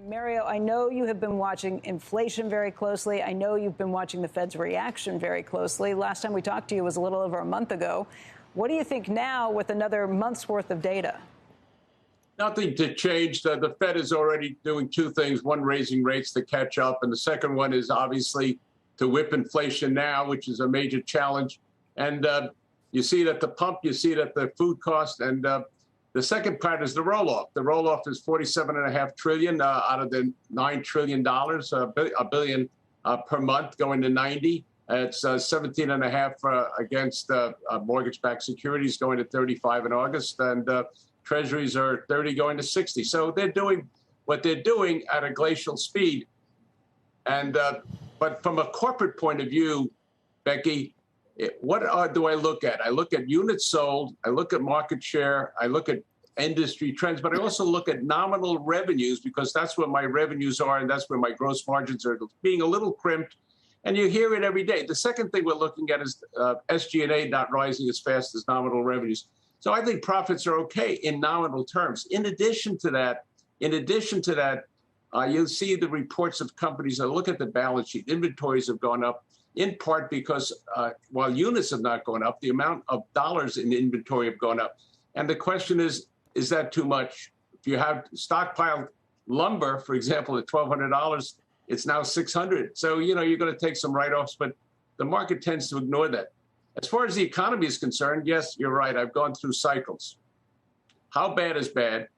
Mario, I know you have been watching inflation very closely. I know you've been watching the Fed's reaction very closely. Last time we talked to you was a little over a month ago. What do you think now with another month's worth of data? Nothing to change. The Fed is already doing two things. One, raising rates to catch up. And the second one is obviously to whip inflation now, which is a major challenge. And you see it at the pump. You see it at the food cost. And the second part is the roll-off. The roll-off is $47.5 trillion out of the $9 trillion, a billion per month, going to 90. It's 17.5 against mortgage-backed securities, going to 35 in August, and treasuries are 30 going to 60. So they're doing what they're doing at a glacial speed. And but from a corporate point of view, Becky, what do I look at? I look at units sold, I look at market share, I look at industry trends, but I also look at nominal revenues, because that's where my revenues are and that's where my gross margins are being a little crimped. And you hear it every day. The second thing we're looking at is SG&A not rising as fast as nominal revenues. So I think profits are okay in nominal terms. In addition to that, you'll see the reports of companies that look at the balance sheet. Inventories have gone up, in part because while units have not gone up, the amount of dollars in inventory have gone up. And the question is that too much? If you have stockpiled lumber, for example, at $1,200, it's now $600. So, you're going to take some write-offs, but the market tends to ignore that. As far as the economy is concerned, yes, you're right. I've gone through cycles. How bad is bad?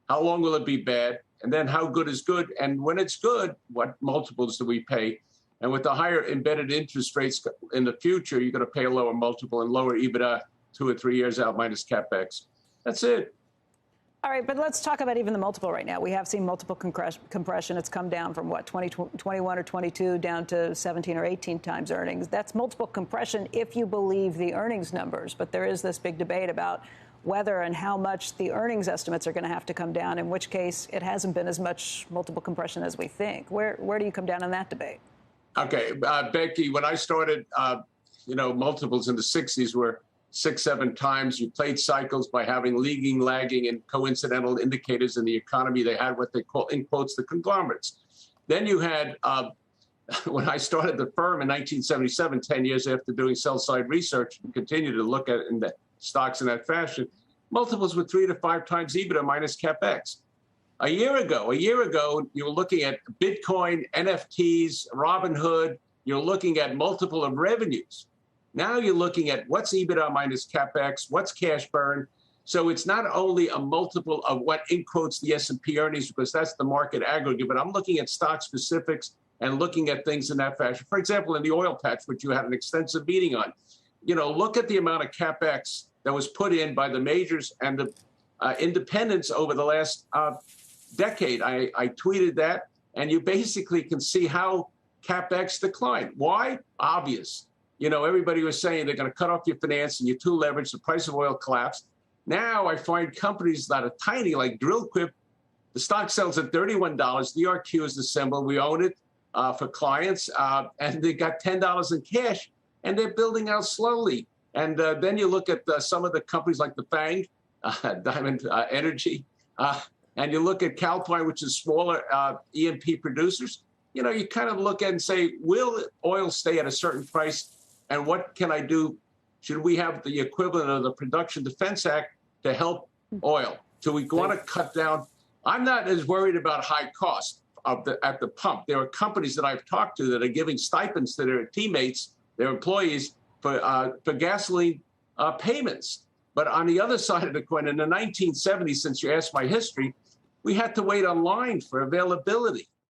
How long will it be bad? And then how good is good? And when it's good, what multiples do we pay? And with the higher embedded interest rates in the future, you're going to pay a lower multiple and lower EBITDA 2 or 3 years out minus CapEx. That's it. All right, but let's talk about even the multiple right now. We have seen multiple compression. It's come down from, 21 or 22 down to 17 or 18 times earnings. That's multiple compression if you believe the earnings numbers. But there is this big debate about whether and how much the earnings estimates are going to have to come down, in which case it hasn't been as much multiple compression as we think. Where do you come down on that debate? Okay, Becky, when I started, multiples in the 60s were 6, 7 times. You played cycles by having leading, lagging, and coincidental indicators in the economy. They had what they call, in quotes, the conglomerates. Then you had, when I started the firm in 1977, 10 years after doing sell-side research, and continued to look at in the stocks in that fashion, multiples were 3 to 5 times EBITDA minus CapEx. A year ago, you were looking at Bitcoin, NFTs, Robinhood. You're looking at multiple of revenues. Now you're looking at what's EBITDA minus CapEx, what's cash burn. So it's not only a multiple of what, in quotes, the S&P earnings, because that's the market aggregate, but I'm looking at stock specifics and looking at things in that fashion. For example, in the oil patch, which you had an extensive meeting on, look at the amount of CapEx that was put in by the majors and the independents over the last decade. I tweeted that, and you basically can see how CapEx declined. Why? Obvious. Everybody was saying they're going to cut off your finance and you're too leveraged. The price of oil collapsed. Now I find companies that are tiny, like Drillquip, the stock sells at $31. DRQ is the symbol. We own it for clients, and they got $10 in cash, and they're building out slowly. And then you look at some of the companies like the FANG, Diamond Energy, and you look at Calpine, which is smaller E&P producers. You kind of look at and say, will oil stay at a certain price? And what can I do? Should we have the equivalent of the Production Defense Act to help oil? Do we want to cut down? I'm not as worried about high cost at the pump. There are companies that I've talked to that are giving stipends to their teammates, their employees, for gasoline payments. But on the other side of the coin, in the 1970s, since you asked my history, we had to wait online for availability.